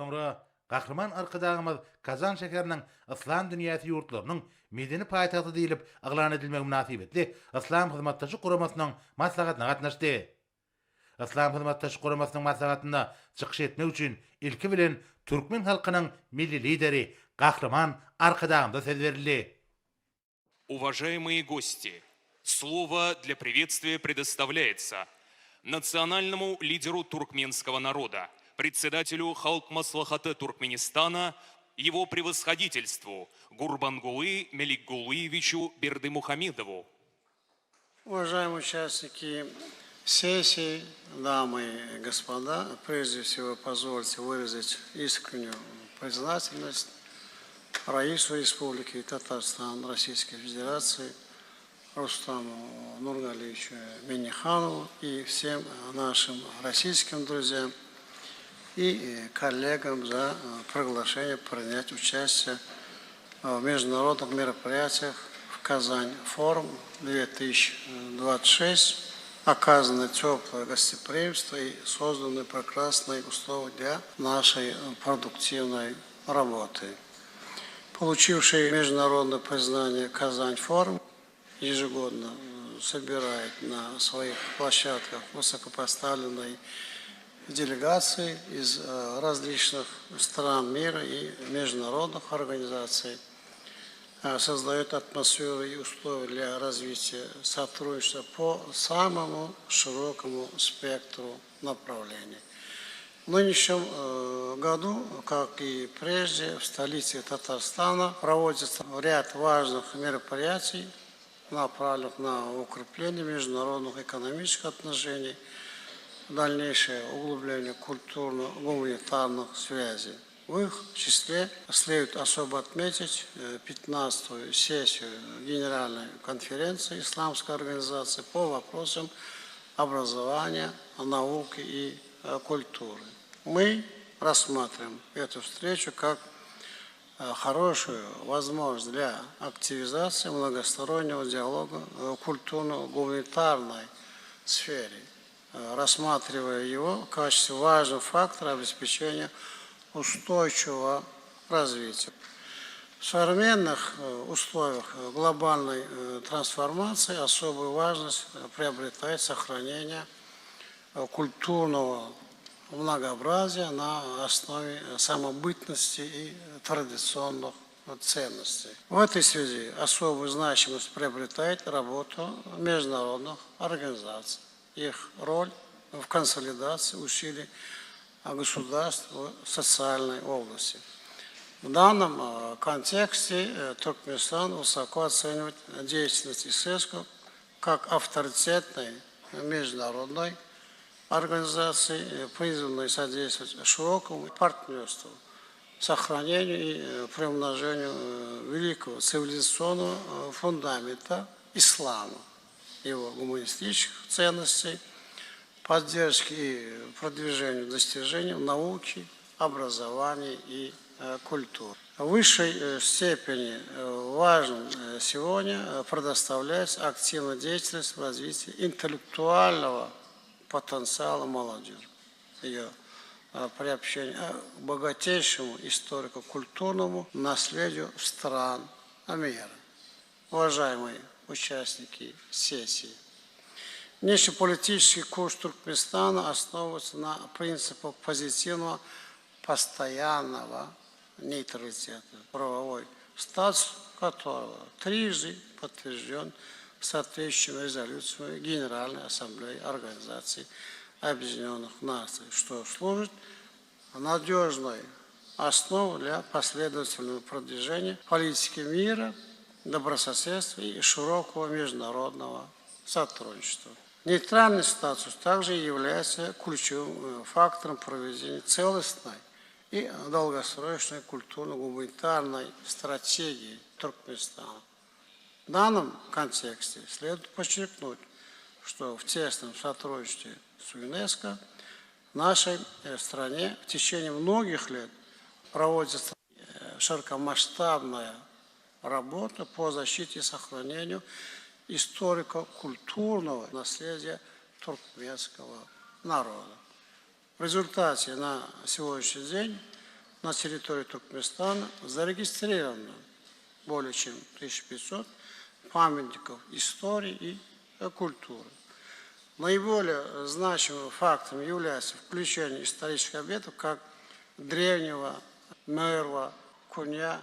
sonra Kahraman arkadağımız Kazan şekerinin İslam dünyası yurtlarının medeni payitahtı deyilip aglan edilmek münasibetli İslam Hizmettaşı Kuramasının maslahatına gatnaşdy. İslam Hizmettaşı Kuramasının maslahatına çykyş etmek üçin ilki bilen Türkmen halkının milli lideri Kahraman arkadağımda söz berildi. Уважаемые гости, слово для приветствия предоставляется национальному лидеру туркменского народа, председателю Халк Маслахаты Туркменистана, его превосходительству Гурбангулы Меликгулыевичу Бердымухамедову. Уважаемые участники сессии, дамы и господа, прежде всего позвольте выразить искреннюю признательность Раису Республики Татарстан Российской Федерации Рустаму Нургалиевичу Минниханову и всем нашим российским друзьям и коллегам за приглашение принять участие в международных мероприятиях в Казань. Форум 2026. Оказано теплое гостеприимство и созданы прекрасные условия для нашей продуктивной работы. Получивший международное признание Казань форум ежегодно собирает на своих площадках высокопоставленные делегации из различных стран мира и международных организаций, создает атмосферу и условия для развития сотрудничества по самому широкому спектру направлений. В нынешнем году, как и прежде, в столице Татарстана проводится ряд важных мероприятий, направленных на укрепление международных экономических отношений, дальнейшее углубление культурно-гуманитарных связей. В их числе следует особо отметить 15-ю сессию Генеральной конференции Исламской организации по вопросам образования, науки и культуры. Мы рассматриваем эту встречу как хорошую возможность для активизации многостороннего диалога в культурно-гуманитарной сфере, рассматривая его в качестве важного фактора обеспечения устойчивого развития. В современных условиях глобальной трансформации особую важность приобретает сохранение культурного многообразия на основе самобытности и традиционных ценностей. В этой связи особую значимость приобретает работа международных организаций. Их роль в консолидации усилий государств в социальной области. В данном контексте Туркменистан высоко оценивает деятельность ИСЭСКО как авторитетной международной организации, призванной содействовать широкому партнерству, сохранению и приумножению великого цивилизационного фундамента ислама, его гуманистических ценностей, поддержки и продвижению достижений науки, образования и культуры. В высшей степени важным сегодня предоставляется активная деятельность в развитии интеллектуального потенциала молодежи, ее приобщение к богатейшему историко-культурному наследию стран мира. Уважаемые участники сессии, внешнеполитический курс Туркменистана основывается на принципах позитивного постоянного нейтралитета, правовой статус которого трижды подтвержден соответствующими резолюциями Генеральной Ассамблеи Организации Объединенных Наций, что служит надежной основой для последовательного продвижения политики мира, добрососедства и широкого международного сотрудничества. Нейтральный статус также является ключевым фактором проведения целостной и долгосрочной культурно-гуманитарной стратегии Туркменистана. В данном контексте следует подчеркнуть, что в тесном сотрудничестве с ЮНЕСКО в нашей стране в течение многих лет проводится широкомасштабная работа по защите и сохранению историко-культурного наследия туркменского народа. В результате на сегодняшний день на территории Туркменистана зарегистрировано более чем 1500 памятников истории и культуры. Наиболее значимым фактом является включение исторических объектов, как древнего Мерва, Куня,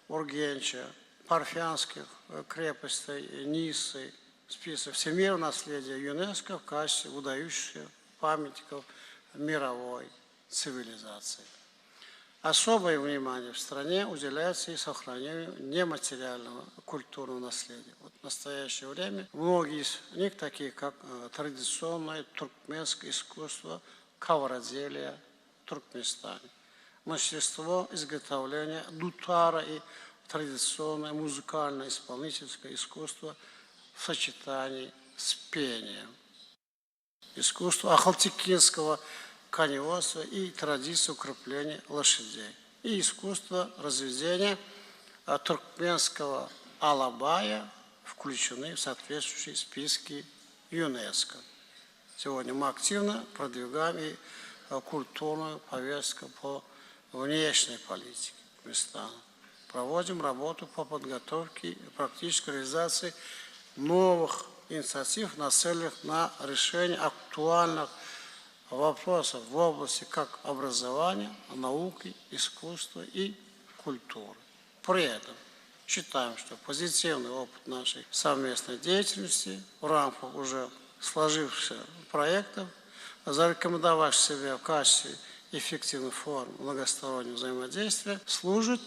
Ургенча, парфянских крепостей, Нисы, список всемирного наследия ЮНЕСКО в качестве выдающихся памятников мировой цивилизации. Особое внимание в стране уделяется и сохранению нематериального культурного наследия. Вот в настоящее время многие из них, такие как традиционное туркменское искусство ковроделия в Туркменистане, мастерство изготовления дутара и традиционное музыкально-исполнительское искусство в сочетании с пением, искусство ахалтекинского коневодства и традиции укрепления лошадей, и искусство разведения туркменского алабая включены в соответствующие списки ЮНЕСКО. Сегодня мы активно продвигаем и культурную повестку по внешней политике Туркменистана. Проводим работу по подготовке и практической реализации новых инициатив, нацеленных на решение актуальных вопросов в области как образования, науки, искусства и культуры. При этом считаем, что позитивный опыт нашей совместной деятельности в рамках уже сложившихся проектов, зарекомендовавших себя в качестве эффективных форм многостороннего взаимодействия, служит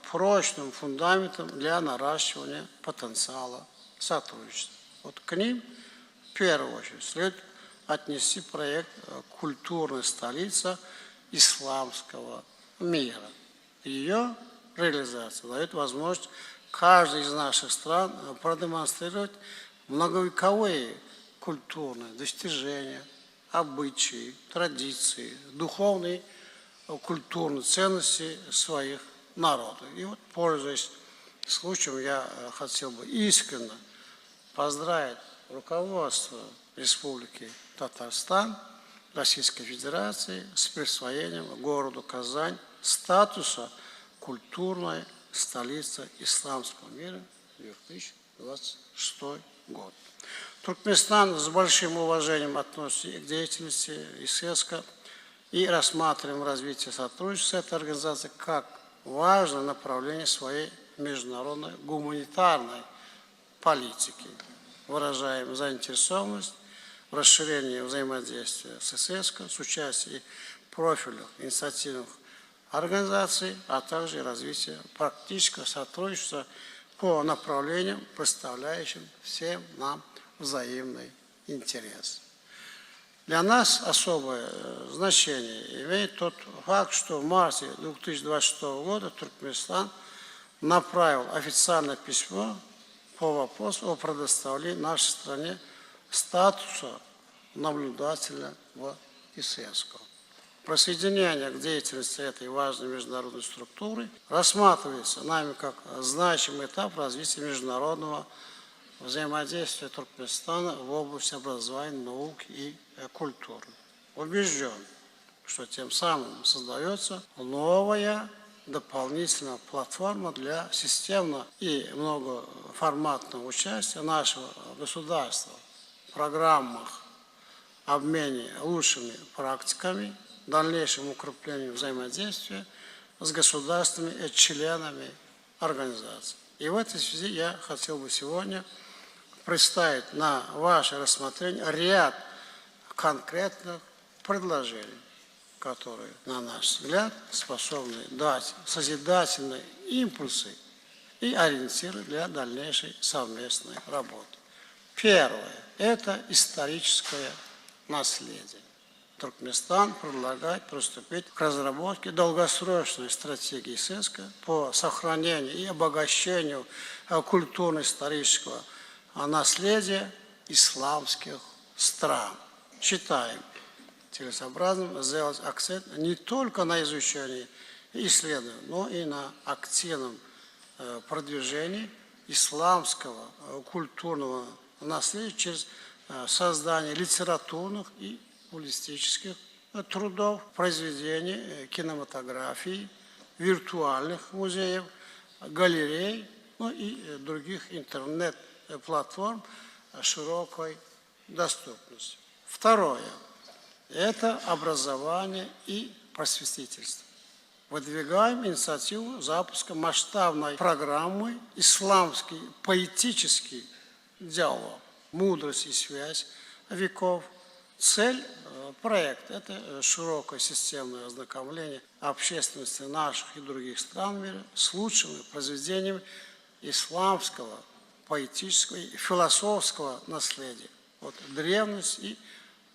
прочным фундаментом для наращивания потенциала сотрудничества. Вот к ним в первую очередь следует отнести проект «Культурная столица исламского мира». Ее реализация дает возможность каждой из наших стран продемонстрировать многовековые культурные достижения, обычаи, традиции, духовные, культурные ценности своих народов. И вот, пользуясь случаем, я хотел бы искренне поздравить руководство Республики Татарстан Российской Федерации с присвоением городу Казань статуса культурной столицы исламского мира 2026 год. Туркменистан с большим уважением относится к деятельности ИСЭСКО и рассматриваем развитие сотрудничества с этой организацией как важное направление своей международной гуманитарной политики. Выражаем заинтересованность в расширении взаимодействия с ИСЭСКО с участием профильных инициативных организаций, а также развитие практического сотрудничества по направлениям, представляющим всем нам взаимный интерес. Для нас особое значение имеет тот факт, что в марте 2026 года Туркменистан направил официальное письмо по вопросу о предоставлении нашей стране статуса наблюдателя в ИСЭСКО. Присоединение к деятельности этой важной международной структуры рассматривается нами как значимый этап развития международного взаимодействия Туркменистана в области образования, науки и культуры. Убежден, что тем самым создается новая дополнительная платформа для системного и многоформатного участия нашего государства в программах обмене лучшими практиками, дальнейшем укреплении взаимодействия с государствами и членами организации. И в этой связи я хотел бы сегодня представить на ваше рассмотрение ряд конкретных предложений, которые, на наш взгляд, способны дать созидательные импульсы и ориентиры для дальнейшей совместной работы. Первое – это историческое наследие. Туркменистан предлагает приступить к разработке долгосрочной стратегии ИСЭСКО по сохранению и обогащению культурно-исторического наследия исламских стран. Считаем целесообразным сделать акцент не только на изучении и исследовании, но и на активном продвижении исламского культурного наследия через создание литературных и публицистических трудов, произведений кинематографии, виртуальных музеев, галерей, ну и других интернет-платформ широкой доступности. Второе – это образование и просветительство. Выдвигаем инициативу запуска масштабной программы «Исламский поэтический диалог. Мудрость и связь веков». Цель проекта – это широкое системное ознакомление общественности наших и других стран мира с лучшими произведениями исламского, поэтического и философского наследия от древности и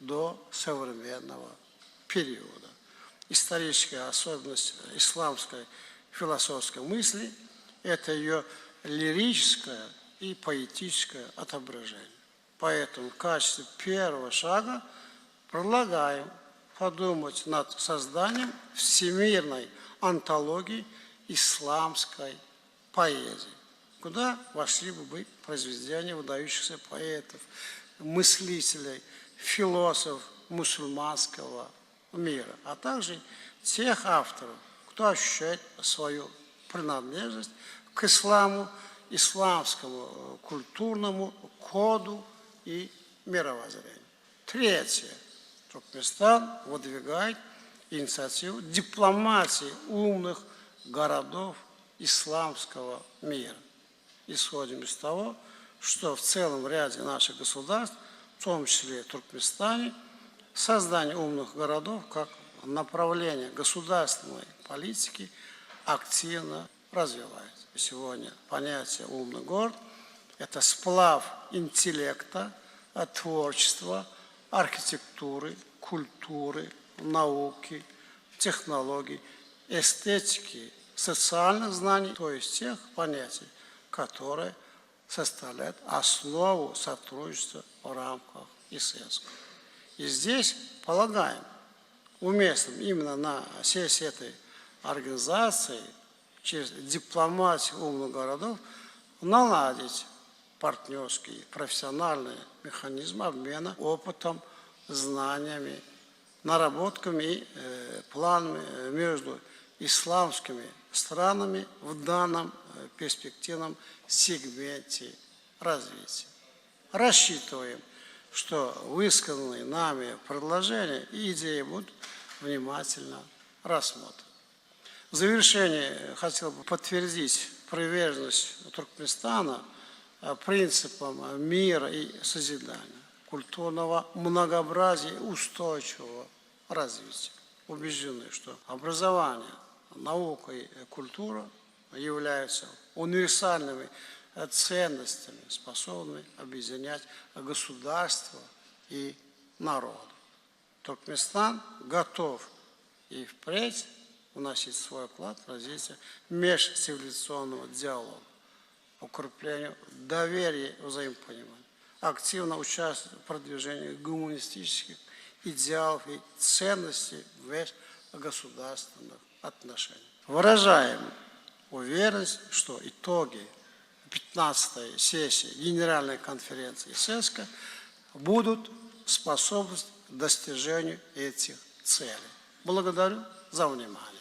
до современного периода. Историческая особенность исламской философской мысли – это ее лирическое и поэтическое отображение. Поэтому в качестве первого шага предлагаем подумать над созданием всемирной антологии исламской поэзии, куда вошли бы произведения выдающихся поэтов, мыслителей, философов мусульманского мира, а также тех авторов, кто ощущает свою принадлежность к исламу, исламскому культурному коду и мировоззрению. Третье. Туркменистан выдвигает инициативу дипломатии умных городов исламского мира. Исходим из того, что в целом ряде наших государств, в том числе в Туркменистане, создание умных городов как направление государственной политики активно развивается. Сегодня понятие «умный город» – это сплав интеллекта, творчества, архитектуры, культуры, науки, технологий, эстетики, социальных знаний, то есть тех понятий, которые составляют основу сотрудничества в рамках ИСЭСКО. И здесь полагаем уместным именно на сессии этой организации через дипломатию умных городов наладить партнерские профессиональные механизмы обмена опытом, знаниями, наработками и планами между исламскими странами в данном перспективном сегменте развития. Рассчитываем, что высказанные нами предложения и идеи будут внимательно рассмотрены. В завершение хотел бы подтвердить приверженность Туркменистана принципам мира и созидания, культурного многообразия и устойчивого развития. Убеждены, что образование, наука и культура являются универсальными ценностями, способными объединять государство и народ. Туркменистан готов и впредь вносить свой вклад в развитие межцивилизационного диалога, укреплению доверия и взаимопонимания, активно участвовать в продвижении гуманистических идеалов и ценностей в межгосударственных отношениях. Выражаем уверенность, что итоги 15-й сессии Генеральной конференции ИСЭСКО будут способствовать достижению этих целей. Благодарю за внимание.